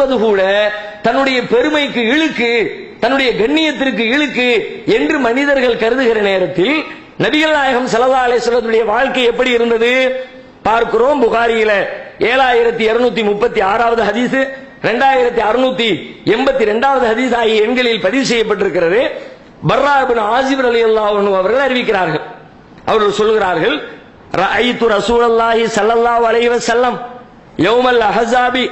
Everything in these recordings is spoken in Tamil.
பேசுவது கூட தன்னுடைய பெருமைக்கு இழுக்கு, தன்னுடைய கண்ணியத்திற்கு இழுக்கு என்று மனிதர்கள் கருதுகிற நேரத்தில் நபிகள் நாயகம் ஸல்லல்லாஹு அலைஹி வஸல்லம் வாழ்க்கை எப்படி இருந்தது பார்க்கிறோம். புகாரியில 7236வது ஹதீஸ், 2682வது ஹதீஸ் ஆகிய எண்களில் பதிவு செய்யப்பட்டிருக்கிறது. பர்ரா இப்னு ஆசிப் ரலியல்லாஹு அன்ஹு அவர்கள் அறிவிக்கிறார்கள். அவர்கள் சொல்கிறார்கள், ரஅய்து ரசூலல்லாஹி ஸல்லல்லாஹு அலைஹி வஸல்லம் யௌமல் அஹஸாபி,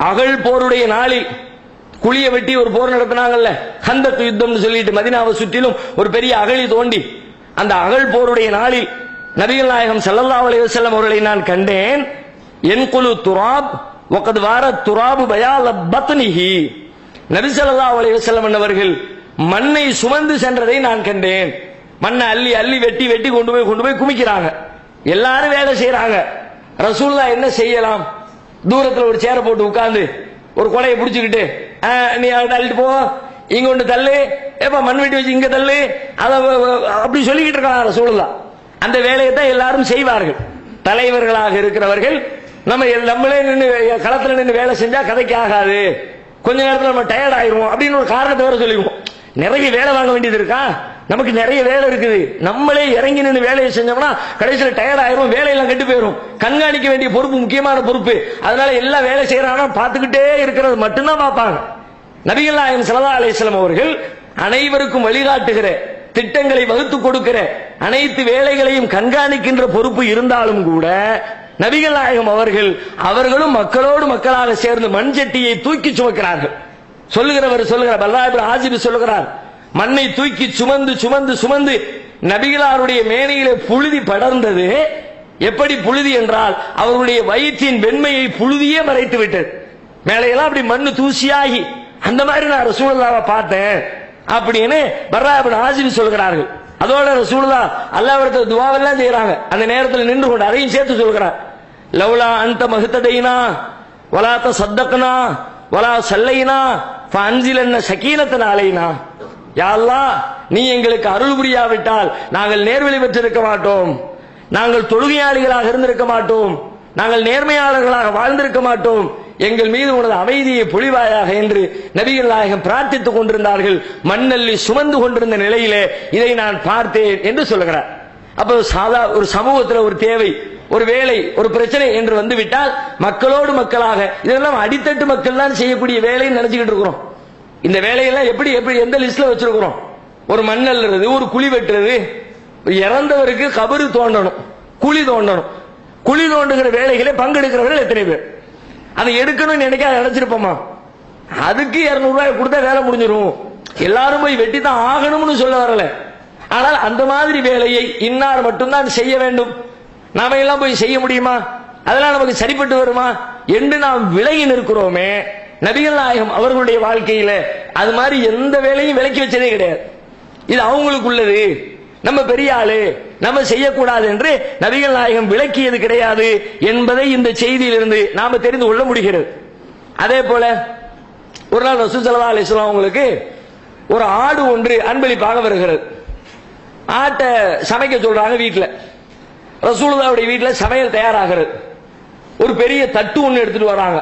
அகழ் போருடைய நாளில், குழிய வெட்டி ஒரு போர் நடத்தினாங்கல்ல, ஹந்தக் யுத்தம்னு சொல்லிட்டு மதீனாவை சுற்றிலும் ஒரு பெரிய அகழி தோண்டி, அந்த அகழ் போருடைய நாளில் நபிகள் நாயகம் ஸல்லல்லாஹு அலைஹி வஸல்லம் அவர்களை நான் கண்டேன். என்குலு துராப் வகத் வாரத் துராபு பயால பத்னிஹி, நபி ஸல்லல்லாஹு அலைஹி வஸல்லம் அவர்கள் மண்ணை சுமந்து சென்றதை நான் கண்டேன். மண்ணை அள்ளி அள்ளி வெட்டி வெட்டி கொண்டு போய் குமிக்கிறாங்க. எல்லாரும் வேலை செய்யறாங்க. ரசூலுல்லாஹ் என்ன செய்யலாம்? தூரத்துல ஒரு சேரை போட்டு உட்கார்ந்து ஒரு கொடையை பிடிச்சுக்கிட்டு, நீ தள்ளிட்டு போ, இங்க ஒன்று தள்ளு, ஏப்பா மண் வெட்டி வச்சு இங்க தள்ளு, அத அப்படி சொல்லிக்கிட்டு இருக்காங்க ரசூலுல்லாஹ். அந்த வேலையை தான் எல்லாரும் செய்வார்கள். தலைவர்களாக இருக்கிறவர்கள் நம்மளே நின்று களத்துல நின்று வேலை செஞ்சா கதைக்கு ஆகாது, கொஞ்ச நேரத்தில் நம்ம டயர்ட் ஆயிருவோம் அப்படின்னு ஒரு காரணத்தை வேற சொல்லிடுவோம். நிறைய வேலை வாங்க வேண்டியது இருக்கா, நமக்கு நிறைய வேலை இருக்குது, நம்மளே இறங்கி நின்று வேலையை செஞ்சோம்னா கடைசியில் டயர்ட் ஆயிரும், வேலையெல்லாம் கெட்டு போயிடும். கண்காணிக்க வேண்டிய பொறுப்பு முக்கியமான பொறுப்பு. அதனால எல்லா வேலை செய்யறாங்க, பார்த்துக்கிட்டே இருக்கிறது மட்டும்தான் பார்ப்பாங்க. நபிகள் நாயகம் ஸல்லல்லாஹு அலைஹி வஸல்லம் அவர்கள் அனைவருக்கும் வழிகாட்டுகிற, திட்டங்களை வகுத்து கொடுக்கிற, அனைத்து வேலைகளையும் கண்காணிக்கின்ற பொறுப்பு இருந்தாலும் கூட நபிகள் நாயகம் அவர்களும் மக்களோடு மக்களாக சேர்ந்து மண் சட்டியை தூக்கி சுமக்கிறார்கள். சொல்லுகிறார் பர்ரா இப்னு ஆசிப் சொல்லுகிறார், மண்ணை தூக்கி சுமந்து சுமந்து சுமந்து நபிகளாருடைய மேனியிலே புழுதி படர்ந்தது. எப்படி புழுதி என்றால் அவர்களுடைய வயிற்றின் வெண்மையை புழுதியே மறைத்து விட்டது. மேலையெல்லாம் அப்படி மண்ணு தூசியாகி, அந்த மாதிரி நான் ரசூலுல்லாஹ்வை பார்த்தேன் அப்படின்னு பர்ரா இப்னு ஆசிப் சொல்கிறார்கள். அதோட ரசூலுல்லாஹ் அல்லாஹ்விடத்தில் துஆவெல்லாம் செய்றாங்க. அந்த நேரத்தில் நின்று கொண்டு அதையும் சேர்த்து சொல்கிறார், லவ்லா அன்த மஹ்ததைனா வலா தஸத்தக்னா வலா ஸல்லைனா ஃபஅன்ஸிலன்ன ஸகீனத்தன் அலைனா. யா அல்லாஹ், நீ எங்களுக்கு அருள் புரியாவிட்டால் நாங்கள் நேர்வழி பெற்றிருக்க மாட்டோம், நாங்கள் தொழுகையாளிகளாக இருந்திருக்க மாட்டோம், நாங்கள் நேர்மையாளர்களாக வாழ்ந்திருக்க மாட்டோம், எங்கள் மீது உனது அமைதியை பொழிவாயாக என்று நபிகள் நாயகம் பிரார்த்தித்துக் கொண்டிருந்தார்கள். மண்ணள்ளி சுமந்து கொண்டிருந்த நிலையிலே இதை நான் பார்த்தேன் என்று சொல்லுகிறார். அப்போ ஒரு சமூகத்தில் ஒரு தேவை, ஒரு வேலை, ஒரு பிரச்சனை என்று வந்துவிட்டால் மக்களோடு மக்களாக, இதெல்லாம் அடித்தட்டு மக்கள் தான் செய்யக்கூடிய வேலைன்னு நினைச்சுக்கிட்டு இருக்கிறோம். இந்த வேலையெல்லாம் எப்படி எந்த லிஸ்ட்ல வச்சிருக்கிறோம்? ஒரு மண் அள்ளுறது, ஒரு குழி வெட்டுறது, இறந்தவருக்கு கபரு தோண்டணும், குழி தோண்டணும், குழி தோண்டுகிற வேலைகளை பங்கெடுக்கிறவர்கள் எத்தனை பேர்? அதை எடுக்கணும்னு நினைச்சிருப்போமா? அதுக்கு 200 ரூபாய் கொடுத்தா வேலை முடிஞ்சிடும், எல்லாரும் போய் வெட்டி தான் ஆகணும்னு சொல்ல வரல. ஆனால் அந்த மாதிரி வேலையை இன்னார் மட்டும்தான் செய்ய வேண்டும், நாம எல்லாம் போய் செய்ய முடியுமா? அதெல்லாம் நமக்கு சரிப்பட்டு வருமா என்று நாம் விலகி நிற்கிறோமே. நபிகள் நாயகம் அவர்களுடைய வாழ்க்கையில அது மாதிரி எந்த வேலையும் விலக்கி வச்சதே கிடையாது. இது அவங்களுக்கு உள்ளது, நம்ம பெரிய ஆளு, நம்ம செய்யக்கூடாது என்று நபிகள் நாயகம் விளக்கியது கிடையாது என்பதை இந்த செய்தியிலிருந்து நாம தெரிந்து கொள்ள முடிகிறது. அதே போல ஒரு நாள் ரசூல் ஸல்லல்லாஹு அலைஹி வஸல்லம் அவங்களுக்கு ஒரு ஆடு ஒன்று அன்பளிப்பாக வருகிறது. ஆட்டை சமைக்க சொல்றாங்க வீட்டில். ரசூலுல்லாஹ்வுடைய வீட்டில் சமையல் தயாராகிறது. ஒரு பெரிய தட்டு ஒன்று எடுத்துட்டு வராங்க.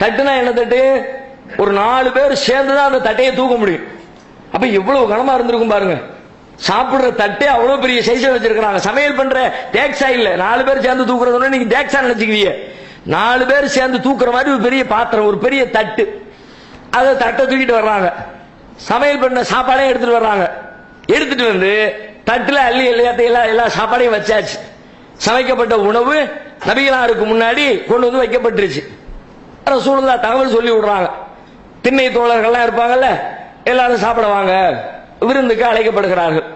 தட்டுனா என்ன தட்டு? ஒரு 4 பேர் சேர்ந்துதான் அந்த தட்டையை தூக்க முடியும். அப்ப எவ்வளவு கனமா இருந்திருக்கும் பாருங்க. சாப்பிடுற தட்டே அவ்வளவு பெரிய சைஸ வச்சிருக்காங்க. சமையல் பண்ற தேக்ஸா இல்ல, 4 பேர் சேர்ந்து தூக்குறதுன்னு நீங்க தேக்ஸா நினைச்சுக்குவீங்க. 4 பேர் சேர்ந்து தூக்குற மாதிரி ஒரு பெரிய பாத்திரம், ஒரு பெரிய தட்டு, அதை தட்டை தூக்கிட்டு வர்றாங்க. சமையல் பண்ண சாப்பாடே எடுத்துட்டு வர்றாங்க. எடுத்துட்டு வந்து தட்டுல அள்ளி எல்லா சாப்பாடையும் வச்சாச்சு. சமைக்கப்பட்ட உணவு நபிகளாருக்கு முன்னாடி கொண்டு வந்து வைக்கப்பட்டுருச்சு. ரசூலுல்லாஹ் தகவல் சொல்லி விடுறாங்க. திண்ணை தோழர்கள்லாம் இருப்பாங்கல்ல, எல்லாரும் சாப்பிட வாங்க, விருந்துக்கு அழைக்கப்படுகிறார்கள்.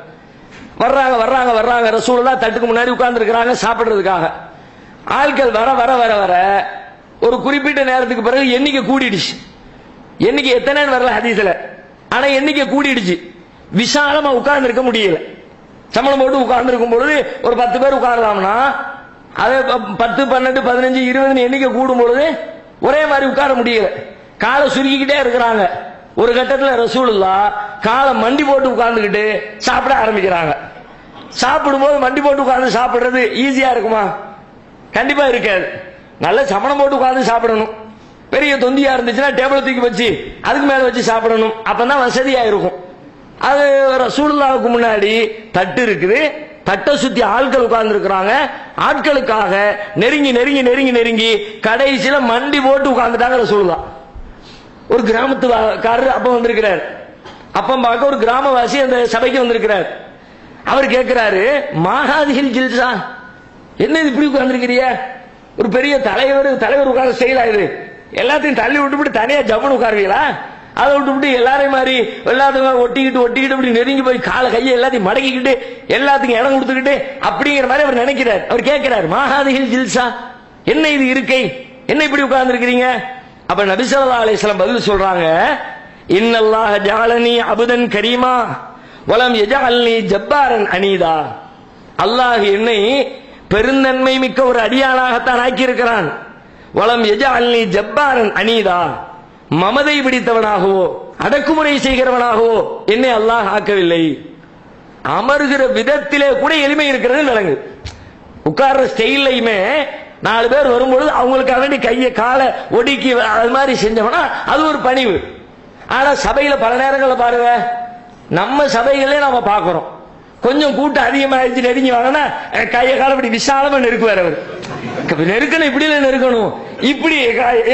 வர்றாங்க. ரசூலுல்லாஹ் தட்டுக்கு முன்னாடி உட்கார்ந்து இருக்கிறாங்க சாப்பிடுறதுக்காக. ஆட்கள் வர வர வர வர ஒரு குறிப்பிட்ட நேரத்துக்கு பிறகு எண்ணிக்கை கூடிடுச்சு. எண்ணிக்கை எத்தனைன்னு வரல ஹதீஸ்ல, ஆனா எண்ணிக்கை கூடிடுச்சு. விசாலமா உட்கார்ந்து இருக்க முடியல. சம்பளம் போட்டு உட்கார்ந்து இருக்கும் பொழுது ஒரு 10 பேர் உட்காரலாம்னா, அதே 10, 12, 15, 20 எண்ணிக்கை கூடும் பொழுது ஒரே மாதிரி உட்கார முடியல. காலை சுருக்கிக்கிட்டே இருக்கிறாங்க. ஒரு கட்டத்தில் ரசூலுல்லாஹ் காலை மண்டி போட்டு உட்கார்ந்துக்கிட்டு சாப்பிட ஆரம்பிக்கிறாங்க. சாப்பிடும் போது மண்டி போட்டு உட்கார்ந்து சாப்பிடுறது ஈஸியா இருக்குமா? கண்டிப்பா இருக்காது. நல்ல சமணம் போட்டு உட்கார்ந்து சாப்பிடணும். பெரிய தொந்தியா இருந்துச்சுன்னா டேபிள் தூக்கி வச்சு அதுக்கு மேல வச்சு சாப்பிடணும், அப்பதான் வசதியா இருக்கும். அது ரசூலுல்லாஹ்வுக்கு முன்னாடி தட்டு இருக்குது, தட்டை சுத்தி ஆட்கள் உட்கார்ந்து இருக்கிறாங்க. ஆட்களுக்காக நெருங்கி நெருங்கி நெருங்கி நெருங்கி கடைசியில மண்டி போட்டு உட்கார்ந்துட்டாங்க ரசூலுல்லாஹ். ஒரு கிராமத்துக்காரர் அப்ப வந்திருக்கிறார். அப்ப பார்க்க ஒரு கிராமவாசி அந்த சபைக்கு வந்திருக்கிறார். அவர் கேட்கிறாரு, மாஹாதிஹில் ஜில்சா, என்ன இது இப்படி உட்கார்ந்துருக்கிறிய? ஒரு பெரிய தலைவர் உட்கார ஸ்டைலா இது? எல்லாத்தையும் தள்ளி விட்டுவிட்டு தனியா ஜம்முன்னு உட்காருவீங்களா? அதை விட்டு எல்லாரையும் மாதிரி எல்லாத்துக்கும் ஒட்டிக்கிட்டு இப்படி நெருங்கி போய் காலை கையை எல்லாத்தையும் மடக்கிக்கிட்டு எல்லாத்துக்கும் இடம் கொடுத்துக்கிட்டு அப்படிங்கிற மாதிரி அவர் நினைக்கிறார். அவர் கேட்கிறார், மாஹாதிஹில் ஜில்சா, என்ன இது இருக்கை, என்ன இப்படி உட்கார்ந்து இருக்கிறீங்க? அப்ப நபி ஸல்லல்லாஹு அலைஹி வஸல்லம் பதில் சொல்றாங்க, இன்னல்லாஹ ஜஅலனி அபுதன் கரீமா வலம் யஜஅல்னி ஜப்பாரன் அனீதா. அல்லாஹ் என்னை பெருந்தன்மை மிக்க ஒரு அடியானாகத்தான் ஆக்கி இருக்கிறான். வலம் யஜஅல்னி ஜப்பாரன் அனீதா, மமதை பிடித்தவனாகவோ அடக்குமுறை செய்கிறவனாகவோ என்னை அல்லாஹ் ஆக்கவில்லை. அமர்கிற விதத்திலே கூட எளிமை இருக்கிறது விளங்கு. உட்கார்ற ஸ்டைல்லையுமே 4 பேர் வரும்பொழுது அவங்களுக்காக வேண்டி கையை காலை ஒடுக்கி அது மாதிரி செஞ்சோம்னா அது ஒரு பணிவு. ஆனா சபையில பல நேரங்களில் பாருங்க, நம்ம சபைகளே நாம பாக்குறோம், கொஞ்சம் கூட்டம் அதிகமாகிடுச்சு நெருங்கி வாங்கினா கையை கால இப்படி விசாலமா நெருக்குவார். அவர் நெருக்கணும், இப்படி நெருக்கணும், இப்படி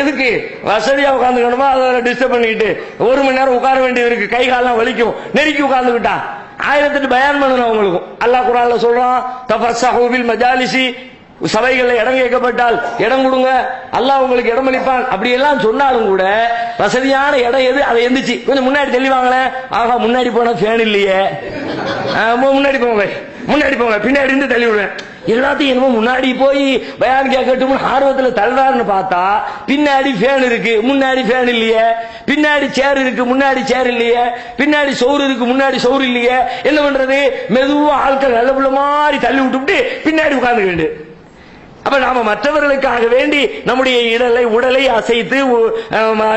எதுக்கு வசதியா உட்காந்துக்கணுமா? அதை டிஸ்டர்ப் பண்ணிக்கிட்டு 1 மணி நேரம் உட்கார வேண்டியது இருக்கு, கை காலெல்லாம் வலிக்கும், நெருக்கி உட்கார்ந்துக்கிட்டா 1008 பயான் பண்ணணும் அவங்களுக்கும். அல்லாஹ் குர்ஆன்ல சொல்றான், தஃபஸ்ஸஹு பில் மஜாலிசி, சபைகளில் இடம் கேட்கப்பட்டால் இடம் கொடுங்க, அல்லாஹ் உங்களுக்கு இடம் அளிப்பான். அப்படி எல்லாம் சொன்னாலும் கூட வசதியான இடம் எது, அதை எந்திரிச்சு கொஞ்சம் முன்னாடி தெளிவாங்களேன். ஆகா, முன்னாடி போனா ஃபேன் இல்லையே, முன்னாடி போங்க, பின்னாடி இருந்து தள்ளி விடுவேன். எல்லாத்தையும் என்னமோ முன்னாடி போய் பயான் கேட்கட்டும் ஆர்வத்தில் தள்ளுறாருன்னு பார்த்தா பின்னாடி ஃபேன் இருக்கு, முன்னாடி ஃபேன் இல்லையே, பின்னாடி சேர் இருக்கு, முன்னாடி சேர் இல்லையே, பின்னாடி சோறு இருக்கு, முன்னாடி சோறு இல்லையே. என்ன பண்றது? மெதுவா ஆட்கள் நல்ல பிள்ளை மாதிரி தள்ளி விட்டுவிட்டு பின்னாடி உட்கார்ந்து வேண்டு. அப்ப நாம மற்றவர்களுக்காக வேண்டி நம்முடைய உடலை அசைத்து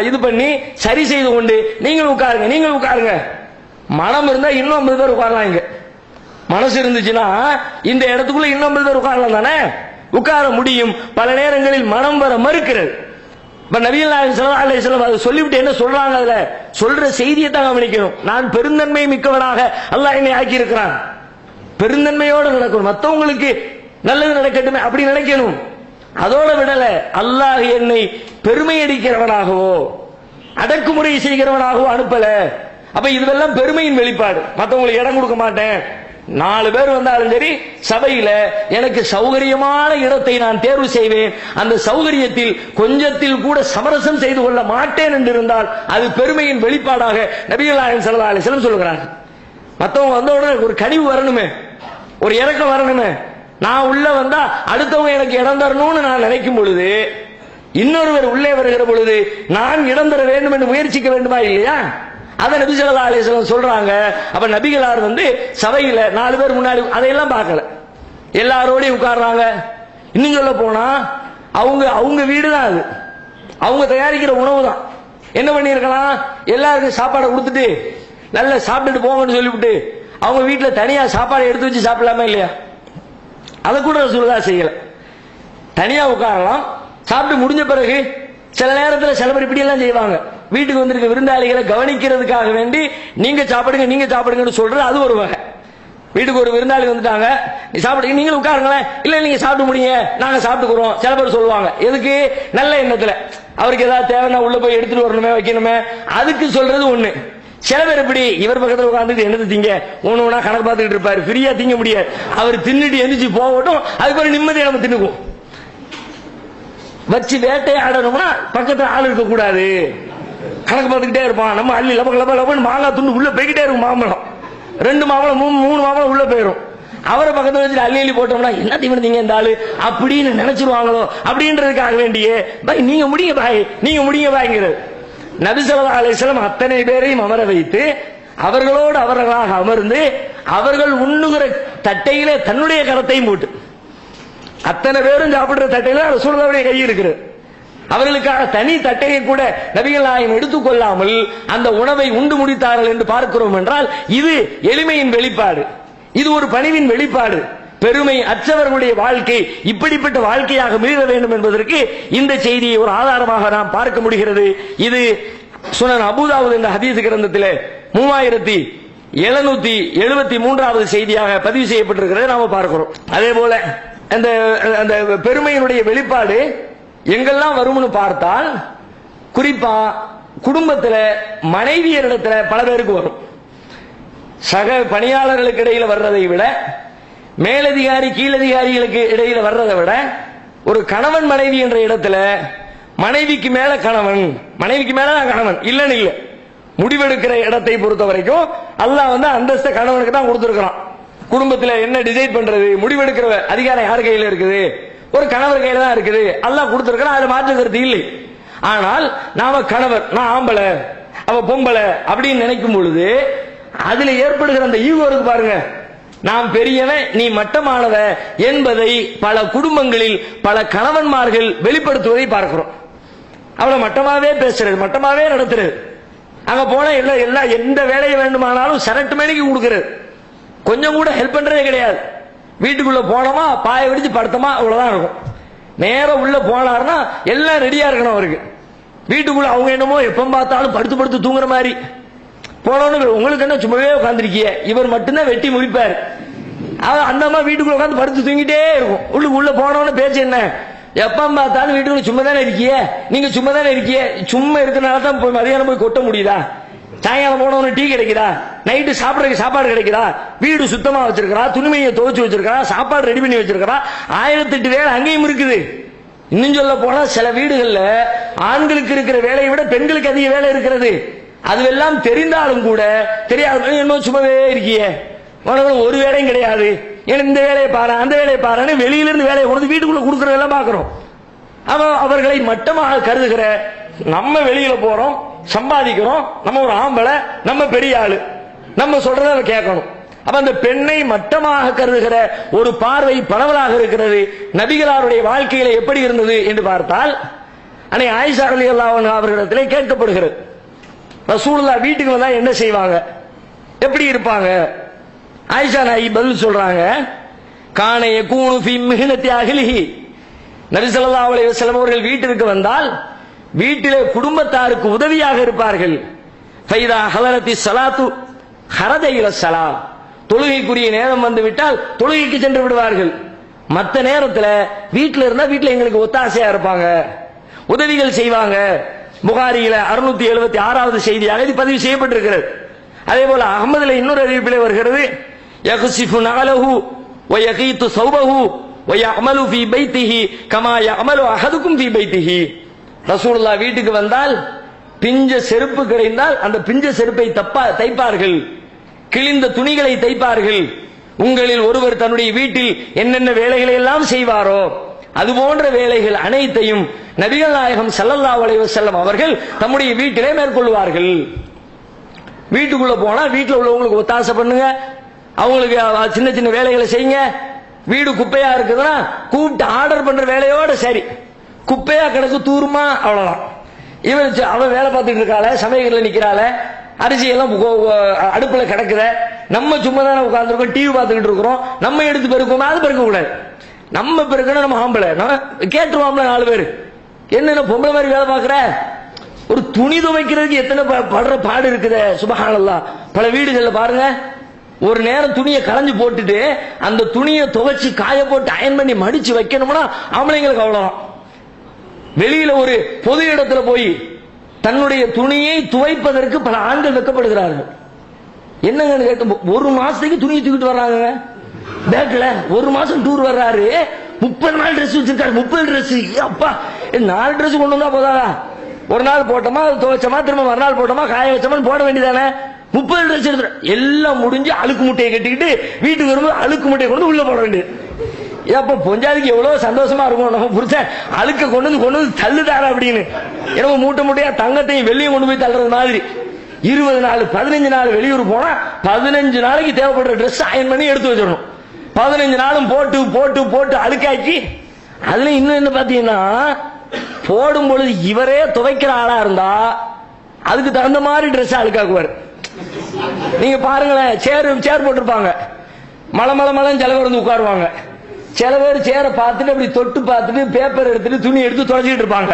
இது பண்ணி சரி செய்து கொண்டு நீங்கள் உட்காருங்க. மனம் இருந்தா இன்னும் 50 பேர் உட்காரலாம். இங்க மனசு இருந்துச்சுன்னா இந்த இடத்துக்குள்ள இன்னும் 50 பேர் உட்காரலாம் தானே, உட்கார முடியும். பல நேரங்களில் மனம் வர மறுக்கிறது. இப்ப நபிகள் நாயகம் ஸல்லல்லாஹு அலைஹி வஸல்லம் அதை சொல்லிவிட்டு என்ன சொல்றாங்க? அதுல சொல்ற செய்தியை தான் கவனிக்கணும். நான் பெருந்தன்மை மிக்கவனாக அல்லாஹ் என்னை ஆக்கி இருக்கிறான். பெருந்தன்மையோடு நடக்கணும், மற்றவங்களுக்கு நல்லது நடக்கட்டுமே அப்படி நினைக்கணும். அதோட விடல, அல்லாஹ் என்னை பெருமை அடிக்கிறவனாகவோ அடக்குமுறை செய்கிறவனாகவோ அனுப்பல. அப்ப இதுவெல்லாம் பெருமையின் வெளிப்பாடு. மற்றவங்களுக்கு இடம் கொடுக்க மாட்டேன், 4 பேர் வந்தாலும் சரி சபையில எனக்கு சௌகரியமான இடத்தை நான் தேர்வு செய்வேன், அந்த சௌகரியத்தில் கொஞ்சத்தில் கூட சமரசம் செய்து கொள்ள மாட்டேன் என்று இருந்தால் அது பெருமையின் வெளிப்பாடாக நபிகள் நாயகம் ஸல்லல்லாஹு அலைஹி வஸல்லம் சொல்கிறார்கள். மற்றவங்க வந்த உடனே ஒரு கனிவு வரணுமே, ஒரு இறக்கம் வரணுமே. நான் உள்ள வந்தா அடுத்தவங்க எனக்கு இடம் தரணும்னு நான் நினைக்கும் பொழுது, இன்னொருவர் உள்ளே வருகிற பொழுது நான் இடம் தர வேண்டும் என்று முயற்சிக்க வேண்டுமா இல்லையா? அதை நபி ஸல்லல்லாஹு அலைஹி வஸல்லம் சொல்றாங்க. அப்ப நபிகளார் சபையில 4 பேர் முன்னாடி அதையெல்லாம் பார்க்கல, எல்லாரோடையும் உட்கார்றாங்க. இன்னும் சொல்ல போனா அவங்க வீடு தான் அது, அவங்க தயாரிக்கிற உணவு தான். என்ன பண்ணிருக்கலாம்? எல்லாருக்கும் சாப்பாடை கொடுத்துட்டு நல்லா சாப்பிட்டுட்டு போங்கன்னு சொல்லிவிட்டு அவங்க வீட்டுல தனியா சாப்பாடு எடுத்து வச்சு சாப்பிடலாமா இல்லையா? அதை கூட ரசூலுல்லாஹ் செய்யல. தனியா உட்காரலாம். சாப்பிட்டு முடிஞ்ச பிறகு சில நேரத்தில் சில பேர் இப்படி எல்லாம் செய்வாங்க, வீட்டுக்கு வந்திருக்க விருந்தாளிகளை கவனிக்கிறதுக்காக வேண்டி நீங்க சாப்பிடுங்கன்னு சொல்றது அது ஒரு வகை. வீட்டுக்கு ஒரு விருந்தாளி வந்துட்டாங்க, நீ சாப்பிடுங்க, நீங்களும் உட்காருங்களேன், இல்ல நீங்க சாப்பிட்டு முடியுங்க, நாங்க சாப்பிட்டுக்கிறோம். சில பேர் சொல்லுவாங்க, எதுக்கு? நல்ல எண்ணத்துல, அவருக்கு ஏதாவது தேவைன்னா உள்ள போய் எடுத்துட்டு வரணுமே, வைக்கணுமே, அதுக்கு சொல்றது ஒண்ணு. சில பேர் இப்படி இவர் பக்கத்தில் உட்கார்ந்து என்னது திங்க ஒண்ணு கணக்கு பார்த்துக்கிட்டு இருப்பாரு, ஃப்ரீயா திங்க முடியாது. அவர் தின்னுட்டு எந்திரிச்சு போகட்டும், அதுக்கு ஒரு நிம்மதியை நம்ம தின்னுக்குவோம். வச்சு வேட்டையாடணும்னா பக்கத்துல ஆள் இருக்க கூடாது, கணக்கு பார்த்துக்கிட்டே இருப்பான். நம்ம அள்ளி லபன்னு மாங்காய் துண்டு உள்ள போய்கிட்டே இருக்கும். மாம்பழம் 2 மாம்பழம் 3 மாம்பழம் உள்ள போயிடும். அவரை பக்கத்துல வச்சு அள்ளி போட்டோம்னா என்ன தீவிரத்தீங்க இந்த ஆளு அப்படின்னு நினைச்சிருவாங்களோ அப்படின்றதுக்காக வேண்டியே பாய் நீங்க முடிங்க பாய்ங்கிறது. நபி ஸல்லல்லாஹு அலைஹி வஸல்லம் அத்தனை பேரையும் அமர வைத்து அவர்களோடு அவர்களாக அமர்ந்து அவர்கள் உண்ணுகிற தட்டையிலே தன்னுடைய கரத்தையும் போட்டு, அத்தனை பேரும் சாப்பிடுற தட்டையில ரசூலுல்லாஹ்வுடைய கை இருக்கிறது. அவர்களுக்காக தனி தட்டையை கூட நபிகள் நாயகம் எடுத்துக்கொள்ளாமல் அந்த உணவை உண்டு முடித்தார்கள் என்று பார்க்கிறோம் என்றால் இது எளிமையின் வெளிப்பாடு, இது ஒரு பணிவின் வெளிப்பாடு. பெருமை அற்றவர்களுடைய வாழ்க்கை இப்படிப்பட்ட வாழ்க்கையாக மீற வேண்டும் என்பதற்கு இந்த செய்தியை ஒரு ஆதாரமாக நாம் பார்க்க முடிகிறது. இது சுனன் அபூதாவூத் என்ற ஹதீஸ் கிரந்தத்திலே 3773வது செய்தியாக பதிவு செய்யப்பட்டிருக்கிறது நாம பார்க்கிறோம். அதே போல அந்த பெருமையினுடைய வெளிப்பாடு எங்கெல்லாம் வரும்னு பார்த்தால், குறிப்பா குடும்பத்தில் மனைவியரிடத்துல பல பேருக்கு வரும். சக பணியாளர்களுக்கு இடையில வர்றதை விட, மேலதிகாரி கீழதிகாரிகளுக்கு இடையில வர்றதை விட, ஒரு கணவன் மனைவி என்ற இடத்துல மனைவிக்கு மேல கணவன், மனைவிக்கு மேல கணவன் இல்லன்னு இல்ல, முடிவெடுக்கிற இடத்தை பொறுத்த வரைக்கும் அல்லாஹ் அந்தஸ்த கணவனுக்கு தான் கொடுத்திருக்கிறான். குடும்பத்தில் என்ன டிசைட் பண்றது, முடிவெடுக்கிற அதிகாரம் யார் கையில இருக்குது? ஒரு கணவர் கையில தான் இருக்குது. அல்லாஹ் கொடுத்திருக்கிறான், அதுல மாற்று கருத்து இல்லை. ஆனால் நாம கணவர், நான் ஆம்பளை அவ பொம்பளை அப்படின்னு நினைக்கும் பொழுது அதுல ஏற்படுகிற அந்த ஈகோ இருக்கு பாருங்க, நாம் பெரியவன் நீ மட்டமானவ என்பதை பல குடும்பங்களில் பல கணவன்மார்கள் வெளிப்படுத்துவதை பார்க்கிறோம். அவளை மட்டமாவே பேசுறது, மட்டமாவே நடத்துறது. அங்க போன எல்லாம் எந்த வேலையை வேண்டுமானாலும் சரட்டு மேனிக்கு கொடுக்கிறது, கொஞ்சம் கூட ஹெல்ப் பண்றதே கிடையாது. வீட்டுக்குள்ள போனோமா பாய விடிச்சு படுத்தமா அவ்வளவுதான் இருக்கும். நேரம் உள்ள போனாருன்னா எல்லாம் ரெடியா இருக்கணும் அவருக்கு. வீட்டுக்குள்ள அவங்க என்னமோ எப்ப பார்த்தாலும் படுத்து படுத்து தூங்குற மாதிரி போனோன்னு, உங்களுக்கு என்ன சும்மாவே உட்காந்துருக்கிய, இவர் மட்டும்தான் வெட்டி முடிப்பார். அந்த அம்மா வீட்டுக்குள்ள உட்காந்து படுத்து தூங்கிட்டே இருக்கும். உள்ள போனோன்னு பேச்சு என்ன, எப்ப பார்த்தாலும் வீட்டுக்குள்ள சும்மா தானே இருக்கிய, நீங்க சும்மா தானே இருக்கிய, சும்மா இருக்கிறனால தான் போய் மதியானம் போய் கொட்ட முடியுதா? சாயங்காலம் போனவனு டீ கிடைக்குதா? நைட்டு சாப்பிடறதுக்கு சாப்பாடு கிடைக்குதா? வீடு சுத்தமா வச்சிருக்கா, துணிமையை துவைச்சு வச்சிருக்கா, சாப்பாடு ரெடி பண்ணி வச்சிருக்கா, 1008 வேலை அங்கேயும் இருக்குது. இன்னும் சொல்ல போனா சில வீடுகள்ல ஆண்களுக்கு இருக்கிற வேலையை விட பெண்களுக்கு அதிக வேலை இருக்கிறது. அதுவெல்லாம் தெரிந்தாலும் கூட தெரியாது, என்ன சும்மாவே இருக்கிய, ஒரு வேலையும் கிடையாது, இந்த வேலையை பாரு அந்த வேலையை பாருன்னு வெளியிலிருந்து வேலையை கொண்டு வீட்டுக்குள்ள கொடுக்கறதெல்லாம் பாக்குறோம். அவர்களை மட்டமாக கருதுகிற, நம்ம வெளியில போறோம் சம்பாதிக்கிறோம், நம்ம ஒரு ஆம்பளை, நம்ம பெரிய ஆளு, நம்ம சொல்றத கேட்கணும். அப்ப அந்த பெண்ணை மட்டமாக கருதுகிற ஒரு பார்வை பரவலாக இருக்கிறது. நபிகளாருடைய வாழ்க்கையில எப்படி இருந்தது என்று பார்த்தால், அன்னை ஆயிஷா ரலியல்லாஹு அன்ஹா அவர்களிடத்திலே கேட்கப்படுகிறது, ரசூலுல்லாஹ் வீட்டுக்கு வந்தா என்ன செய்வாங்க, எப்படி இருப்பாங்க? ஆயிஷா நாயகி பதில் சொல்றாங்க, கான யகூனு ஃபீ மிஹ்னத்தி அஹ்லிஹி, நபி ஸல்லல்லாஹு அலைஹி வஸல்லம் அவர்கள் வீட்டிற்கு வந்தால் வீட்டிலே குடும்பத்தாருக்கு உதவியாக இருப்பார்கள். ஃபைதா ஹலரத்தி ஸலாத்து ஹரஜ இல ஸலா, தொழுகைக்குரிய நேரம் வந்து விட்டால் தொழுகைக்கு சென்று விடுவார்கள். மற்ற நேரத்தில் வீட்டில் இருந்தா வீட்டில் எங்களுக்கு ஒத்தாசையா இருப்பாங்க, உதவிகள் செய்வாங்க. புகாரியில 676வது செய்தியாக இது பதிவு செய்யப்பட்டிருக்கிறது. அதே போல அகமதுல இன்னொரு அறிவிப்பிலே வருகிறது, யக்ஸிஃபு நகலஹு வ யகீது ஸௌபஹு வ யஅமலு ஃபீ பைத்திஹி கமா யஅமலு அஹதுக்கும் ஃபீ பைத்திஹி. ரசூலுல்லாஹ் வீட்டுக்கு வந்தால் பிஞ்ச செருப்பு கிடைந்தால் அந்த பிஞ்ச செருப்பை தைப்பார்கள், கிழிந்த துணிகளை தைப்பார்கள். உங்களில் ஒருவர் தன்னுடைய வீட்டில் என்னென்ன வேலைகளை எல்லாம் செய்வாரோ அது போன்ற வேலைகள் அனைத்தையும் நபிகள் நாயகம் ஸல்லல்லாஹு அலைஹி வஸல்லம் அவர்கள் தம்முடைய வீட்டிலே மேற்கொள்வார்கள். வீட்டுக்குள்ள போனா வீட்டில் உள்ளவங்களுக்கு ஒத்தாசை பண்ணுங்க, அவங்களுக்கு சின்ன சின்ன வேலைகளை செய்யுங்க. வீடு குப்பையா இருக்குதுன்னா கூப்பிட்டு ஆர்டர் பண்ற வேலையோட சரி, குப்பையா கிடக்கு தூருமா அவ்வளவுதான். இவன் அவன் வேலை பார்த்துட்டு இருக்காள, சமையல்ல நிக்கிறாள, அரிசி எல்லாம் அடுப்புல கிடக்குற, நம்ம சும்மா தானே உட்கார்ந்துருக்கோம், டிவி பார்த்துக்கிட்டு இருக்கிறோம், நம்ம எடுத்து பெருக்கோம், அது பெருக்க கூடாது. நம்ம பெருக்கணும், நம்ம ஆம்பளை நம்ம கேட்டுருவோம்ல 4 பேர், என்ன பொம்பளை மாதிரி வேலை பார்க்கிற, ஒரு துணி துவைக்கிறதுக்கு எத்தனை படுற பாடு இருக்குது. சுபஹானல்லாஹ், பல வீடுகள்ல பாருங்க, ஒரு நேரம் துணியை களைஞ்சு போட்டுட்டு அந்த துணியை துவைச்சு காய போட்டு அயன் பண்ணி மடிச்சு வைக்கணும்னா ஆம்பளைங்களுக்கு அவ்வளவுதான். வெளியில ஒரு பொது இடத்துல போய் தன்னுடைய துணியை துவைப்பதற்கு பல ஆண்கள் வெக்கப்படுகிறார்கள். என்னங்கன்னு கேட்டு, ஒரு மாசத்துக்கு துணியை தூக்கிட்டு வர்றாங்க பேக்ல, ஒரு மாசம் டூர் வர்றாரு, 30 நாள் ட்ரெஸ் வச்சிருக்காரு. 30 ட்ரெஸ், அப்பா 4 ட்ரெஸ் கொண்டு வந்தா போதாதா? ஒரு நாள் போட்டோமா துவைச்சோமா, திரும்ப மறுநாள் போட்டோமா காய வச்சோமா போட வேண்டியதானே. 30 ட்ரெஸ் எடுத்து எல்லாம் முடிஞ்சு அழுக்கு முட்டையை கட்டிக்கிட்டு வீட்டுக்கு வரும்போது அழுக்கு முட்டையை கொண்டு உள்ள போட வேண்டியது. அப்ப பொஞ்சாதிக்கு எவ்வளவு சந்தோஷமா இருக்கும், நம்ம புரிச்சேன் அழுக்க கொண்டு வந்து தள்ளுதாரா அப்படின்னு. என்னமோ மூட்டை மூட்டையா தங்கத்தையும் வெள்ளியும் கொண்டு போய் தள்ளுறது மாதிரி. 20 நாள் 15 நாள் வெளியூர் போனா 15 நாளைக்கு தேவைப்படுற ட்ரெஸ் அயன் பண்ணி எடுத்து வச்சிடணும். 15 நாளும் போட்டு போட்டு போட்டு அழுக்காக்கி, அதுல இன்னும் என்ன பாத்தீங்கன்னா, போடும் பொழுது இவரே துவைக்கிற ஆளா இருந்தா அதுக்கு தகுந்த மாதிரி ட்ரெஸ் அழுக்காக்குவார். நீங்க பாருங்களேன், சேர் போட்டிருப்பாங்க, மலம் சில பேர் வந்து உட்காருவாங்க. சில பேர் சேர பார்த்துட்டு அப்படி தொட்டு பார்த்துட்டு பேப்பர் எடுத்துட்டு துணி எடுத்து துவைச்சிட்டு இருப்பாங்க.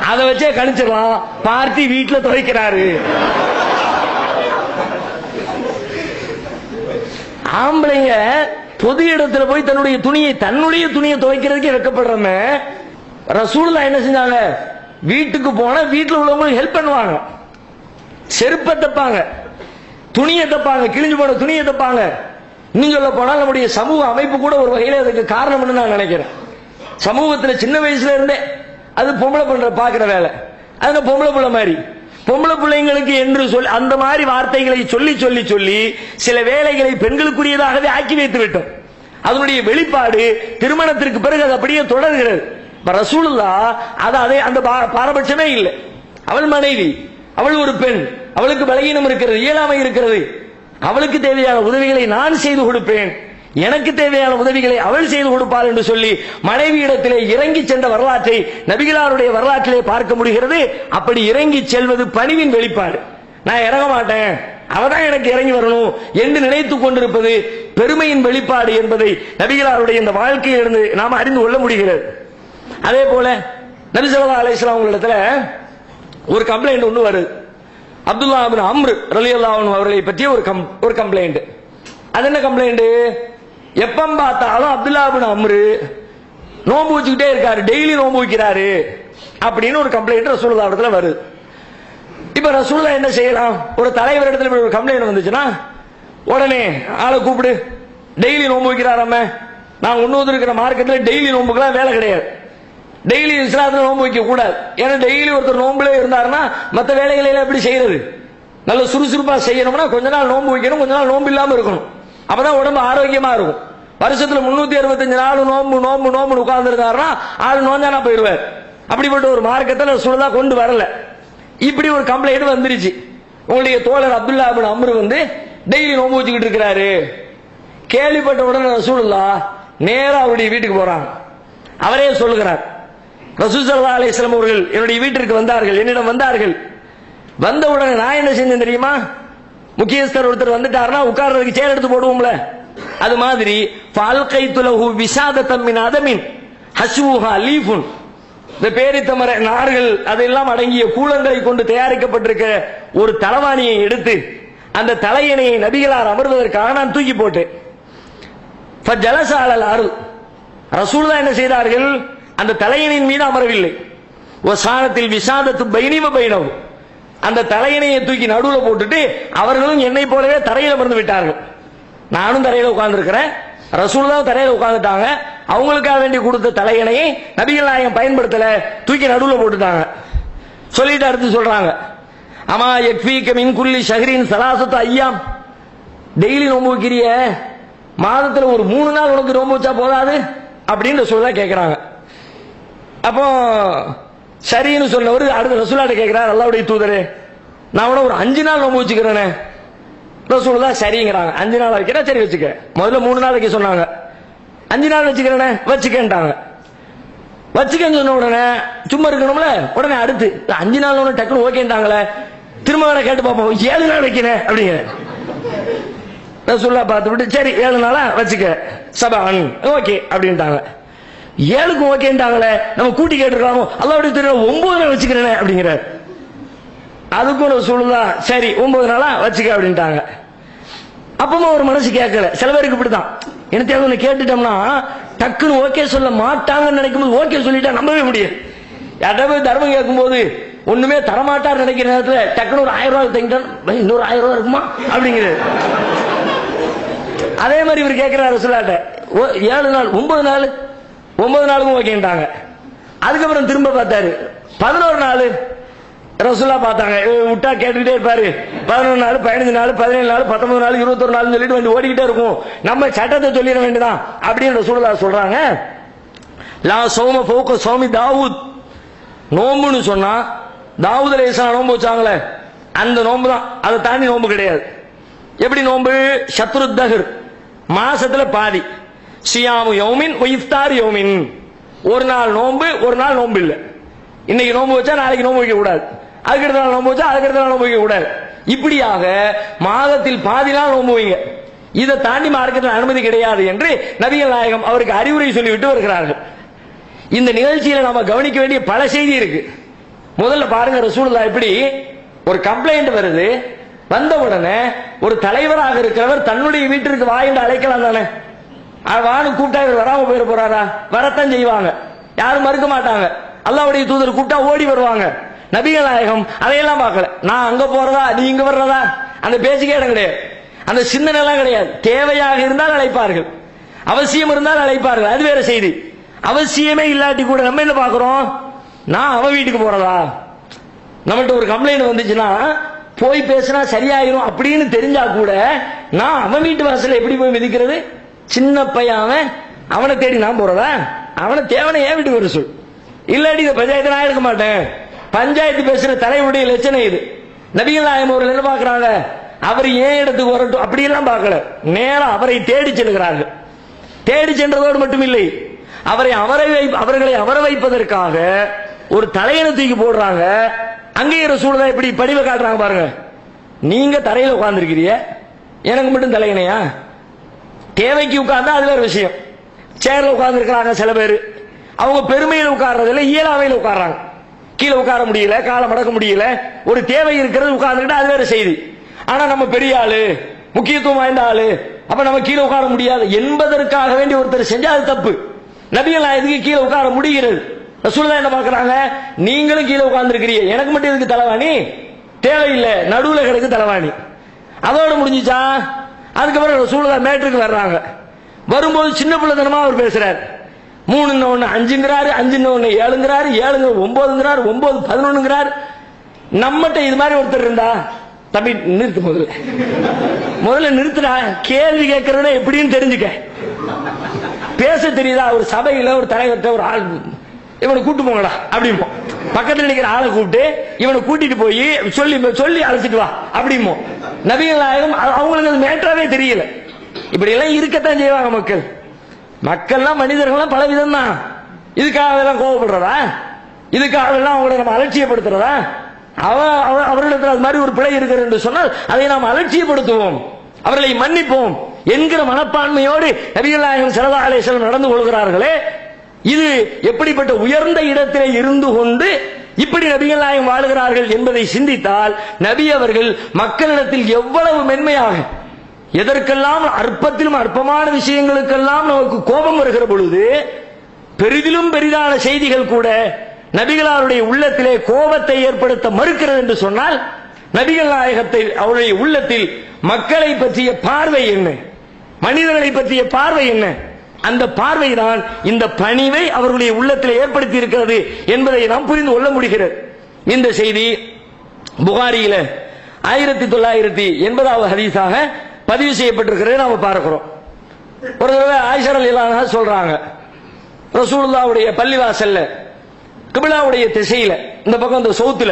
அதை வச்சே கணிச்சிடலாம் பார்ட்டி வீட்டுல துவைக்கிறாரு. ஆம்பளைங்க பொது இடத்துல போய் தன்னுடைய துணியை துவைக்கிறதுக்கு வெக்கப்படுறோம். ரசூலுல்லாஹ் என்ன செஞ்சாங்க? வீட்டுக்கு போனா வீட்டுல உள்ளவங்களுக்கு ஹெல்ப் பண்ணுவாங்க. செருப்பை தப்பாங்க, துணியை தப்பாங்க, கிழிஞ்சு போன துணியை தப்பாங்க. இன்னும் சொல்ல போனால் நம்முடைய சமூக அமைப்பு கூட ஒரு வகையில அதுக்கு காரணம் நான் நினைக்கிறேன். சமூகத்தில் சின்ன வயசுல இருந்தே அது பொம்பளை பண்ற பாக்குற வேலை. அது பொம்பளை பிள்ளை மாதிரி பொம்பளை பிள்ளைங்களுக்கு என்று சொல்லி அந்த மாதிரி வார்த்தைகளை சொல்லி சொல்லி சொல்லி சில வேலைகளை பெண்களுக்குரியதாகவே ஆக்கி வைத்து விட்டோம். அதனுடைய வெளிப்பாடு திருமணத்திற்கு பிறகு அது அப்படியே தொடர்கிறது. ரசூலுல்லாஹ் அதே அந்த பாரபட்சமே இல்லை. அவள் மனைவி, அவள் ஒரு பெண், அவளுக்கு பலகீனம் இருக்கிறது, இயலாமை இருக்கிறது. அவளுக்கு தேவையான உதவிகளை நான் செய்து கொடுப்பேன், எனக்கு தேவையான உதவிகளை அவள் செய்து கொடுப்பாள் என்று சொல்லி மனைவி இடத்திலே இறங்கி சென்ற வரலாற்றை நபிகளாருடைய வரலாற்றிலே பார்க்க முடிகிறது. அப்படி இறங்கி செல்வது பணிவின் வெளிப்பாடு. நான் இறங்க மாட்டேன், அவதான் எனக்கு இறங்கி வரணும் என்று நினைத்துக் கொண்டிருப்பது பெருமையின் வெளிப்பாடு என்பதை நபிகளாருடைய இந்த வாழ்க்கையிலிருந்து நாம் அறிந்து கொள்ள முடிகிறது. அதே போல நபி ஸல்லல்லாஹு அலைஹி வஸல்லம் அவர்களிடத்துல ஒரு கம்ப்ளைண்ட் ஒன்று வருது. அப்துல்லா இப்னு அம்ர் ரலியல்லாஹு அன்ஹு அவர்களை பற்றிய ஒரு கம்ப்ளைண்ட். அது என்ன கம்ப்ளைண்ட்? எப்ப பார்த்தாலும் அப்துல்லா இப்னு அம்ர் நோன்பு வச்சுக்கிட்டே இருக்காரு, டெய்லி நோன்பு வைக்கிறாரு அப்படின்னு ஒரு கம்ப்ளைண்ட் ரசூலுல்லாஹ் இடத்துல வருது. இப்ப ரசூலுல்லாஹ் என்ன செய்யலாம்? ஒரு தலைவர் இடத்துல ஒரு கம்ப்ளைண்ட் வந்துச்சுன்னா உடனே ஆளை கூப்பிடு, டெய்லி நோன்பு வைக்கிறாராம. நான் ஒன்னு இருக்கிற மார்க்கெட்ல டெய்லி நோன்புக்கெல்லாம் வேலை கிடையாது. டெய்லி இஸ்லாத்துல நோன்பு வைக்க கூடாது. ஏன்னா டெய்லி ஒருத்தர் நோன்புல இருந்தாருன்னா மற்ற வேலைகளை எல்லாம் எப்படி செய்யறது? நல்ல சுறுசுறுப்பா செய்யணும்னா கொஞ்ச நாள் நோன்பு வைக்கணும், கொஞ்ச நாள் நோன்பு இல்லாம இருக்கணும். அப்பதான் உடம்பு ஆரோக்கியமா இருக்கும். வருஷத்துல 365 நாள் நோன்பு நோன்பு நோம்பு உட்கார்ந்து இருந்தாருன்னா ஆளு நோஞ்சானா போயிடுவார். அப்படிப்பட்ட ஒரு மார்க்கத்தில் ரசூலுல்லாஹ் கொண்டு வரல. இப்படி ஒரு கம்ப்ளைண்ட் வந்துருச்சு. உங்களுடைய தோழர் அப்துல்லா இப்னு அம்ர் வந்து டெய்லி நோன்பு வச்சுக்கிட்டு இருக்கிறாரு. கேள்விப்பட்ட உடனே ரசூலுல்லாஹ் நேரா அவருடைய வீட்டுக்கு போறாங்க. அவரே சொல்லுகிறார், ரசூல் ஸல்லல்லாஹு அலைஹி வஸல்லம் அவர்கள் என்னுடைய வீட்டிற்கு வந்தார்கள், என்னிடம் வந்தார்கள். வந்த உடனே நான் என்ன செஞ்சேன் தெரியுமா? முக்கியஸ்தர் ஒருத்தர் வந்துட்டாருன்னா உட்கார்றதுக்கு சேர் எடுத்து போடுவோம்ல, அது மாதிரி ஃபல்கைது லஹு விசாதத்தம் மின் அதமின் ஹஸ்வுஹா லீஃபுன், இந்த பேரித்தமர நார்கள் அதெல்லாம் அடங்கிய கூலங்களை கொண்டு தயாரிக்கப்பட்டிருக்க ஒரு தலவாணியை எடுத்து அந்த தலையணையை நபிகளார் அமர்வதற்காக நான் தூக்கி போட்டேன். ஃபஜலஸ அலல் அர்ல், ரசூலுல்லாஹ் என்ன செய்தார்கள்? அந்த தலையணையின் மீது அமரவில்லை. வசானத்தில் விசாதத்து பைனி வ பைனஹு, அந்த தலையணையை தூக்கி நடுவுல போட்டுட்டு அவர்களும் என்னை போலவே தரையில் அமர்ந்து விட்டார்கள். நானும் தரையில உட்கார்ந்து இருக்கிறேன், ரசூலுல்லாஹ் தரையில உட்கார்ந்துட்டாங்க. அவங்களுக்காக வேண்டி கொடுத்த தலையணையை நபிகள் நாயகம் பயன்படுத்தல, தூக்கி நடுவுல போட்டுட்டாங்க. சொல்லிட்டு அடுத்து சொல்றாங்க, அமா யக்ஃபீக மின் குல்லி ஷஹ்ரின் ஸலாஸத்து அய்யாம், டெய்லி நோன்பு வைக்கிறிய, மாதத்துல ஒரு 3 நாள் உனக்கு நோன்பு வச்சா போதாது அப்படின்னு ரசூலுல்லாஹ் கேட்கிறாங்க. அப்போ சரின்னு சொன்னவர் அடுத்த ரசூலுல்லாஹ் கேட்கிறார், அல்லாஹ்வுடைய தூதரே நான் கூட ஒரு 5 நாள் நோன்பு வச்சுக்கிறேனே. ரசூலுல்லாஹ் சரிங்கிறாங்க. 5 நாள் வைக்கிறேன், சரி வச்சுக்க. முதல்ல 3 நாள் வைக்க சொன்னாங்க, 5 நாள் வச்சுக்கிறேனே, வச்சுக்கேன்ட்டாங்க. வச்சுக்கன்னு சொன்ன உடனே சும்மா இருக்கணும்ல, உடனே அடுத்து 5 நாள் ஒன்று டக்குனு ஓகேன்ட்டாங்களே, திரும்ப வேற கேட்டு பார்ப்போம், 7 நாள் வைக்கிறேன் அப்படிங்கிற. ரசூலுல்லாஹ் பார்த்துவிட்டு சரி 7 நாளா வச்சுக்க, சபான் ஓகே அப்படின்ட்டாங்க. 7க்கும் ஓகேன்ட்டாங்களே, நம்ம கூட்டி கேட்டுருக்கலாமோ, அல்லாஹ்வுடைய தூதரே 9 நாள் வச்சுக்கிறேன் அப்படிங்கிறார். அதுக்கும் ரசூலுல்லாஹ் சரி 9 நாளா வச்சுக்க அப்படின்ட்டாங்க. அப்பமா ஒரு மனசு கேட்கல. சில பேருக்கு இப்படிதான், எனக்கு ஒண்ணு கேட்டுட்டோம்னா டக்குன்னு ஓகே சொல்ல மாட்டாங்கன்னு நினைக்கும் போது ஓகே சொல்லிட்டா நம்பவே முடியாது. யார்கிட்ட போய் தர்மம் கேட்கும் போது ஒண்ணுமே தரமாட்டார் நினைக்கிற நேரத்துல டக்குன்னு ஒரு 1000 ரூபாய் தங்கிட்டான், இன்னொரு 1000 ரூபாய் இருக்குமா அப்படிங்கிறது. அதே மாதிரி இவர் கேட்கிறார் ரசூலுல்லாஹ்ட்ட, 7 நாள் 9 நாள் 9 நாளுக்கும் ஓகேன்ட்டாங்க. அதுக்கப்புறம் திரும்ப பார்த்தாரு 11 நாள். ரசூலுல்லாஹ் பார்த்தாங்க, விட்டா கேட்டுக்கிட்டே இருப்பாரு, 11 நாள் 15 நாள் 17 நாள் 19 நாள் 21 நாள் சொல்லிட்டு வந்து ஓடிக்கிட்டே இருக்கும், நம்ம சட்டத்தை சொல்லிட வேண்டியதான் அப்படின்னு ரசூலுல்லாஹ் சொல்றாங்க. லா சௌம ஃபௌக சௌமி தாவூத், நோம்புன்னு சொன்னா தாவூத் அலைஹிஸ்ஸலாம் நோம்பு வச்சாங்களே அந்த நோம்பு தான், அதை தாண்டி நோம்பு கிடையாது. எப்படி நோம்பு? ஷத்ரு தஹர், மாசத்துல பாதி. சியாமு யௌமின் வ இஃப்தார் யௌமின், ஒரு நாள் நோம்பு ஒரு நாள் நோம்பு இல்லை. இன்னைக்கு நோம்பு வச்சா நாளைக்கு நோம்பு வைக்க கூடாது, அதுக்கு அடுத்த நாள் நோம்பு வச்சா அதுக்கு அடுத்த நாள் நோம்பு வைக்க கூடாது. இப்படியாக மாதத்தில் பாதி நாள் நோம்பு வைங்க. இதை தாண்டி மார்க்கத்தில் அனுமதி கிடையாது என்று நபிகள் நாயகம் அவருக்கு அறிவுரை சொல்லிவிட்டு வருகிறார்கள். இந்த நிகழ்ச்சியில நாம கவனிக்க வேண்டிய பல செய்தி இருக்கு. முதல்ல பாருங்க, ரசூலுல்லாஹ் எப்படி ஒரு கம்ப்ளைண்ட் வருது, வந்த உடனே ஒரு தலைவராக இருக்கிறவர் தன்னுடைய வீட்டிற்கு வா என்று அழைக்கலாம் தானே. வான்னு கூப்பிட்டா இவர் வராம போயிட போறாரா? வரத்தான் செய்வாங்க, யாரும் மறுக்க மாட்டாங்க. அல்லாஹ்வுடைய தூதர் கூப்பிட்டா ஓடி வருவாங்க. நபிகள் நாயகம் அதையெல்லாம் பார்க்கல. நான் அங்க போறதா நீ இங்க வர்றதா அந்த பேச்சுக்கே இடம் கிடையாது, அந்த சிந்தனை எல்லாம் கிடையாது. தேவையாக இருந்தால் அழைப்பார்கள், அவசியம் இருந்தால் அழைப்பார்கள், அது வேற செய்தி. அவசியமே இல்லாட்டி கூட நம்ம என்ன பார்க்கிறோம், நான் அவன் வீட்டுக்கு போறதா? நம்மள்ட்ட ஒரு கம்ப்ளைண்ட் வந்துச்சுன்னா போய் பேசினா சரியாயிரும் அப்படின்னு தெரிஞ்சா கூட நான் அவன் வீட்டு வாசல்ல எப்படி போய் மிதிக்கிறது? சின்ன பையன் அவனை தேடி நான் போறதா? அவனை தேவனை ஏன் வீட்டுக்கு வர சொல், இல்லாட்டி இந்த பஞ்சாயத்தை நான் எடுக்க மாட்டேன். பஞ்சாயத்து பேசுற தலைவருடைய லட்சணம் இது. நபிகள் நாயகம் அவர்கள் என்ன பார்க்கிறாங்க, அவர் ஏன் இடத்துக்கு வரட்டும் அப்படியெல்லாம் பார்க்கல, நேரம் அவரை தேடி செல்கிறார்கள். தேடி சென்றதோடு மட்டும் இல்லை, அவர்களை அமர வைப்பதற்காக ஒரு தலையணை தூக்கி போடுறாங்க. அங்கேயே ரசூலுல்லாஹ் இப்படி படிவை காட்டுறாங்க பாருங்க. நீங்க தரையில உட்கார்ந்துருக்கிறீங்க, எனக்கு மட்டும் தலையணையா? தேவைக்கு உட்கார்ந்தா அது வேற விஷயம். சேர்ல உட்கார்ந்து இருக்கிறாங்க சில பேர், அவங்க பெருமையில் உட்கார்றதுல இயலாமையில் உட்கார்றாங்க. கீழே உட்கார முடியல, காலை மடக்க முடியல, ஒரு தேவை இருக்கிறது உட்கார்ந்துக்கிட்டு அது வேற செய்தி. ஆனா நம்ம பெரிய ஆளு, முக்கியத்துவம் வாய்ந்த ஆளு, அப்ப நம்ம கீழே உட்கார முடியாது என்பதற்காக வேண்டி ஒருத்தர் செஞ்சா அது தப்பு. நபிகள் நாயகத்துக்கு கீழே உட்கார முடிகிறது. ரசூலுல்லாஹ் என்ன பார்க்கறாங்க, நீங்களும் கீழே உட்கார்ந்து இருக்கிறீங்க, எனக்கு மட்டும் எதுக்கு தலைவாணி? தேவையில்லை, நடுவுல கிடக்கு தலைவாணி. அதோட முடிஞ்சுச்சா? அதுக்கப்புறம் ரசூலுல்லாஹ் மேட்டருக்கு வர்றாங்க. வரும்போது சின்ன பிள்ளைத்தனமா அவர் பேசுறாரு. 3 1 5ங்கிறாரு, 5 1 7ங்கிறாரு, 7 9ங்கிறாரு, 9 11ங்கிறாரு. நம்மகிட்ட இது மாதிரி ஒருத்தர் இருந்தா, தம்பி நிறுத்து, முதல்ல நிறுத்துடா, கேள்வி கேட்கறதுனா எப்படின்னு தெரிஞ்சுக்க. பேச தெரியுதா? ஒரு சபையில ஒரு தலைவர்கிட்ட ஒரு ஆள், இவனை கூட்டு போங்கடா அப்படிமோ, பக்கத்தில் நிக்கிற ஆளை கூப்பிட்டு இவனை கூட்டிட்டு போய் சொல்லி அழைச்சிட்டு வா அப்படிமோ. நபிகள் நாயகம் அவங்களுக்கு அது மேட்டராவே தெரியல. இப்படி எல்லாம் இருக்கத்தான் செய்வாங்க மக்கள். மக்கள்லாம் மனிதர்கள்லாம் பல விதம் தான். இதுக்காக எல்லாம் கோபப்படுறதா? இதுக்காக எல்லாம் அவங்களை நம்ம அலட்சியப்படுத்துறதா? அவர்களிடத்தில் அது மாதிரி ஒரு பிழை இருக்கிறது என்று சொன்னால் அதை நாம் அலட்சியப்படுத்துவோம், அவர்களை மன்னிப்போம் என்கிற மனப்பான்மையோடு நபிகள் நாயகம் ஸல்லல்லாஹு அலைஹி வஸல்லம் நடந்து கொள்கிறார்களே, இது எப்படிப்பட்ட உயர்ந்த இடத்திலே இருந்து கொண்டு இப்படி நபிகள் நாயகம் வாழுகிறார்கள் என்பதை சிந்தித்தால் நபி அவர்கள் மக்களிடத்தில் எவ்வளவு மென்மையாக, எதற்கெல்லாம் அற்பத்திலும் அற்பமான விஷயங்களுக்கெல்லாம் நமக்கு கோபம் வருகிற பொழுது பெரிதிலும் பெரிதான செய்திகள் கூட நபிகளாருடைய உள்ளத்திலே கோபத்தை ஏற்படுத்த மறுக்கிறது என்று சொன்னால், நபிகள் நாயகத்தை அவருடைய உள்ளத்தில் மக்களை பற்றிய பார்வை என்ன, மனிதர்களை பற்றிய பார்வை என்ன, அந்த பார்வைதான் இந்த பணிவை அவர்களுடைய உள்ளத்தில் ஏற்படுத்தி இருக்கிறது என்பதை நாம் புரிந்து கொள்ள முடிகிறது. இந்த செய்தி புகாரியில 1980வது ஹதீஸாக பதிவு செய்யப்பட்டிருக்கிறது நாம பார்க்கிறோம். ஒரு தடவை ஆயிஷா ரலியல்லாஹு அன்ஹா சொல்றாங்க, ரசூலுல்லாஹ்வுடைய பள்ளிவாசல்ல கிப்லாவுடைய திசையில, இந்த பக்கம் இந்த சவுத்துல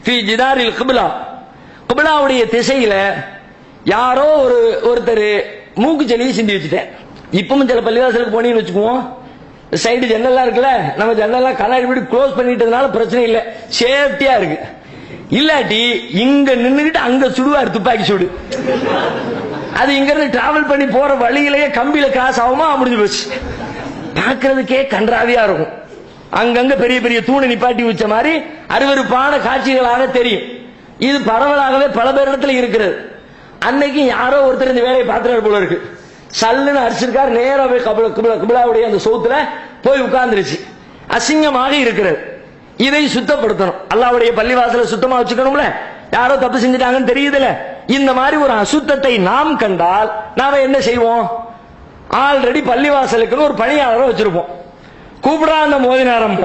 ஃபி ஜிதாரில் கிப்லா, கிப்லாவுடைய திசையில யாரோ ஒருத்தர் மூக்குச்செடியை சிந்தி வச்சுட்டேன். இப்பவும் சில பள்ளிவாசலுக்கு போனீங்கன்னு வச்சுக்குவோம், சைடு ஜன்னல்லாம் இருக்குல்ல, நம்ம ஜன்னல்லாம் கண்ணாடி விட்டு க்ளோஸ் பண்ணிட்டதுனால பிரச்சனை இல்லை, சேஃப்டியா இருக்கு. இல்லாட்டி இங்க நின்றுகிட்டு அங்க சுடுவார் துப்பாக்கி சுடு. அது இங்க இருந்து டிராவல் பண்ணி போற வழியிலேயே கம்பியில கிராஸ் ஆகுமா, முடிஞ்சு போச்சு. பார்க்கறதுக்கே கன்றாவியா இருக்கும். அங்கங்க பெரிய பெரிய தூணை நிப்பாட்டி வச்ச மாதிரி அருவருப்பான காட்சிகளாக தெரியும். இது பரவலாகவே பல பேரிடத்துல இருக்கிறது. அன்னைக்கு யாரோ ஒருத்தர் இந்த வேலையை பார்த்துறாரு போல இருக்கு, சல்லுன்னு அடிச்சிருக்காரு, நேரா போய் கிப்லாவுடைய அந்த சவுத்துல போய் உட்கார்ந்துருச்சு. அசிங்கமாக இருக்கிறது. இதை சுத்தப்படுத்தணும். அல்லாஹ்வுடைய பள்ளிவாசலை சுத்தமா வச்சுக்கணும்ல, யாரோ தப்பு செஞ்சுட்டாங்கன்னு தெரியுதுல. இந்த மாதிரி ஒரு அசுத்தத்தை நாம் கண்டால் நாம என்ன செய்வோம்? ஆல்ரெடி பள்ளிவாசலுக்குன்னு ஒரு பணியாளரை வச்சிருப்போம், கூப்பிடா அந்த மோதி நேரம்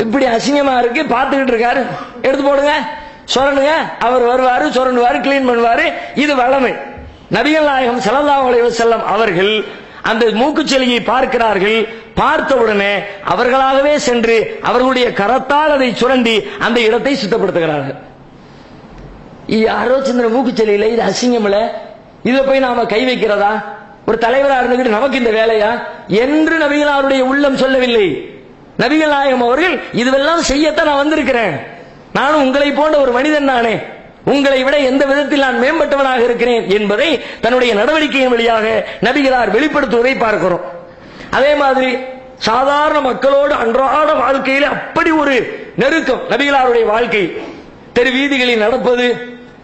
இப்படி அசிங்கமா இருக்கு, பார்த்துக்கிட்டு இருக்காரு, எடுத்து போடுங்க, சொரணுங்க, அவர் வருவாரு, சொரணுவாரு, கிளீன் பண்ணுவாரு. இது வளமை. நபிகள் நாயகம் ஸல்லல்லாஹு அலைஹி வஸல்லம் அவர்கள் அந்த மூக்குச்செடியை பார்க்கிறார்கள். பார்த்த உடனே அவர்களாகவே சென்று அவர்களுடைய கரத்தால் அதை சுரண்டி அந்த இடத்தை சுத்தப்படுத்துகிறார்கள். யாரோ சின்ன மூக்குச்செடியில இது அசிங்கம்ல, இதை போய் நாம கை வைக்கிறதா? ஒரு தலைவரா இருந்துகிட்டு நமக்கு இந்த வேலையா என்று நபிகளாருடைய உள்ளம் சொல்லவில்லை. நபிகள் நாயகம் அவர்கள் இதுவெல்லாம் செய்யத்தான் நான் வந்திருக்கிறேன், நானும் உங்களை போன்ற ஒரு மனிதன் தானே, உங்களை விட எந்த விதத்தில் நான் மேம்பட்டவனாக இருக்கிறேன் என்பதை தன்னுடைய நடவடிக்கையின் வழியாக நபிகளார் வெளிப்படுத்துவதை பார்க்கிறோம். அதே மாதிரி சாதாரண மக்களோடு அன்றாட வாழ்க்கையில் அப்படி ஒரு நெருக்கம் நபிகளாருடைய வாழ்க்கை. தெரு வீதிகளில் நடப்பது,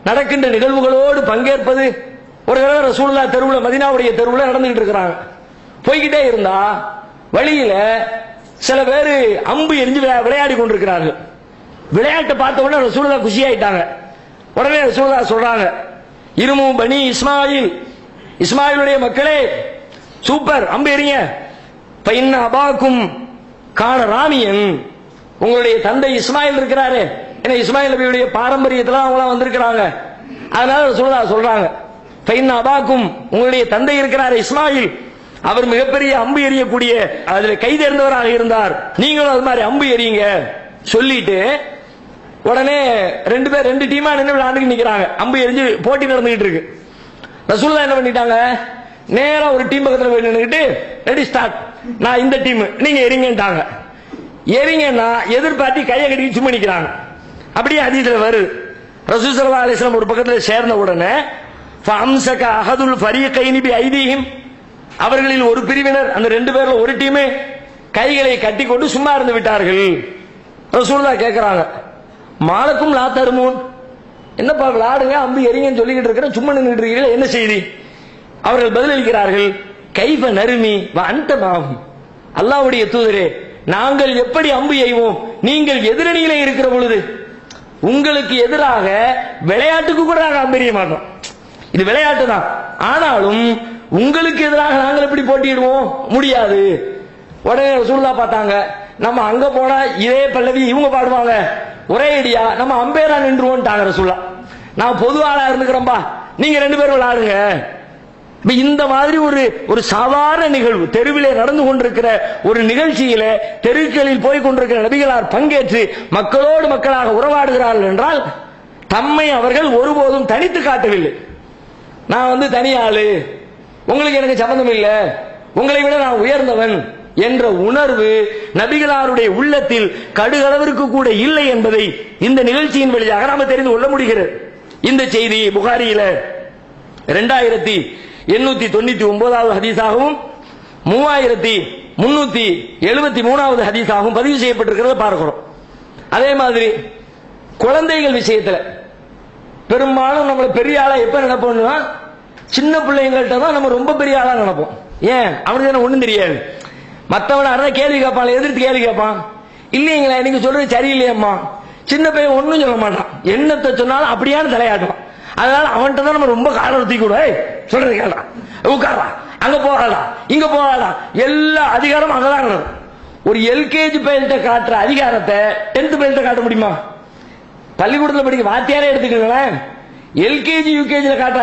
நடக்கின்ற நிகழ்வுகளோடு பங்கேற்பது. ஒரு தடவை ரசூலுல்லாஹ் தெருவுல, மதீனாவுடைய தெருவுல நடந்துகிட்டு இருக்கிறாங்க. போய்கிட்டே இருந்தா வழியில சில பேர் அம்பு எரிஞ்சு விளையாடி கொண்டிருக்கிறார்கள். விளையாட்டை பார்த்த உடனே ரசூலுல்லாஹ் குஷி ஆயிட்டாங்க. உடனே ரசூலுல்லாஹ் சொல்றாங்க, இருமு பனி இஸ்மாயில், இஸ்மாயிலுடைய மக்களே சூப்பர், அம்பு எறிங்க. பைன்ன அபாக்கும் காண ராமியன், உங்களுடைய தந்தை இஸ்மாயில் இருக்கிறாரு, ஏன்னா இஸ்மாயில் நபியுடைய பாரம்பரியத்துல அவங்க வந்திருக்கிறாங்க. அதனால ரசூலுல்லாஹ் சொல்றாங்க, பைன்ன அபாக்கும், உங்களுடைய தந்தை இருக்கிறாரு இஸ்மாயில், அவர் மிகப்பெரிய அம்பு எறியக்கூடிய அதுல கை தேர்ந்தவராக இருந்தார், நீங்களும் அது மாதிரி அம்பு எறியுங்க சொல்லிட்டு உடனே ரெண்டு பேர் ரெண்டு டீமா நின்று விளையாண்டு நிக்கிறாங்க. அம்பு எரிஞ்சு போட்டி நடந்துகிட்டு இருக்கு. ரசூலுல்லாஹ் என்ன பண்ணிட்டாங்க, நேரா ஒரு டீம் பக்கத்துல போய் நின்னுக்கிட்டு ரெடி ஸ்டார்ட், நான் இந்த டீம், நீங்க எரிங்கன்ட்டாங்க. எரிங்கன்னா எதிர்பார்த்தி கையை கட்டி சும்மா நிக்கிறாங்க. அப்படியே ஹதீஸ்ல வருது, ரசூல் ஸல்லல்லாஹு அலைஹி வஸல்லம் ஒரு பக்கத்துல சேர்ந்த உடனே ஃபஅம்ஸக அஹதுல் ஃபரீகைனி பிஐதீஹிம், அவர்களில் ஒரு பிரிவினர், அந்த ரெண்டு பேர்ல ஒரு டீம் கைகளை கட்டி கொண்டு சும்மா இருந்து விட்டார்கள். ரசூலுல்லாஹ் கேட்கிறாங்க, மாலக்கும் லா தருமூன், என்னப்பா விளையாடுங்க அம்பு எரிங்கன்னு சொல்லிக்கிட்டு இருக்கிறேன், சும்மா நின்றுட்டு இருக்கீங்களா, என்ன செய்தி? அவர்கள் பதிலளிக்கிறார்கள், கைஃப நறுமி வ அன்த மாஹும், அல்லாஹ்வுடைய தூதரே நாங்கள் எப்படி அம்பு எய்வோம் நீங்கள் எதிரணியிலே இருக்கிற பொழுது? உங்களுக்கு எதிராக விளையாட்டுக்கு கூட நாங்கள் அம்பு எறிய மாட்டோம், இது விளையாட்டு தான், ஆனாலும் உங்களுக்கு எதிராக நாங்கள் எப்படி போட்டியிடுவோம், முடியாது. உடனே ரசூலுல்லாஹ் பார்த்தாங்க, நம்ம அங்க போனா இதே பல்லவி இவங்க பாடுவாங்க, ஒரே அடியா நம்ம அம்பேரா நின்றுவோம்ட்டாங்க ரசூலுல்லாஹ். நான் பொது ஆளா இருந்துக்கிறேன்பா, நீங்க ரெண்டு பேரும் விளையாடுங்க. இந்த மாதிரி ஒரு சாதாரண நிகழ்வு, தெருவிலே நடந்து கொண்டிருக்கிற ஒரு நிகழ்ச்சியில தெருக்களில் போய் கொண்டிருக்கிற நபிகளார் பங்கேற்று மக்களோடு மக்களாக உறவாடுகிறார்கள் என்றால் தம்மை அவர்கள் ஒருபோதும் தனித்து காட்டவில்லை. நான் தனியாளு, உங்களுக்கு எனக்கு சம்பந்தம் இல்லை, உங்களை விட நான் உயர்ந்தவன் என்ற உணர்வு நபிகளாருடைய உள்ளத்தில் கடுகளவிற்கு கூட இல்லை என்பதை இந்த நிகழ்ச்சியின் வழியாக நாம் தெரிந்து கொள்ள முடிகிறது. இந்த செய்தி புகாரியில 2899வது ஹதீஸாகவும் 3373வது ஹதீஸாகவும் பதிவு செய்யப்பட்டிருக்கிறத பார்க்கிறோம். அதே மாதிரி குழந்தைகள் விஷயத்துல பெரும்பாலும் நம்மள பெரிய ஆளா எப்ப நினைப்போம்னா, சின்ன பிள்ளைங்கள்ட்ட தான் நம்ம ரொம்ப பெரிய ஆளா நினைப்போம். ஏன், அவனுக்கு என்ன ஒண்ணும் தெரியாது. மற்றவன அரை கேள்வி கேட்பான், எதிர்த்து கேள்வி கேட்பான், இல்லைங்களா நீங்க சொல்றது சரியில்லையம்மா. சின்ன பையன் ஒன்னும் சொல்ல மாட்டான், என்னத்தை சொன்னாலும் அப்படியான தலையாட்டுவான். அதனால அவன்கிட்ட தான் நம்ம ரொம்ப காலம் தூக்கி கூட சொல்றது கேள்றா, உட்காரா, அங்க போகாடா, இங்க போகாடா, எல்லா அதிகாரமும் அங்கதான். ஒரு எல்கேஜி பையன்கிட்ட காட்டுற அதிகாரத்தை 10th பையன்கிட்ட காட்ட முடியுமா? பள்ளிக்கூடத்தில் படிக்க வாத்தியாரே எடுத்துக்கங்களேன், எல்கேஜி யூகேஜில காட்டுற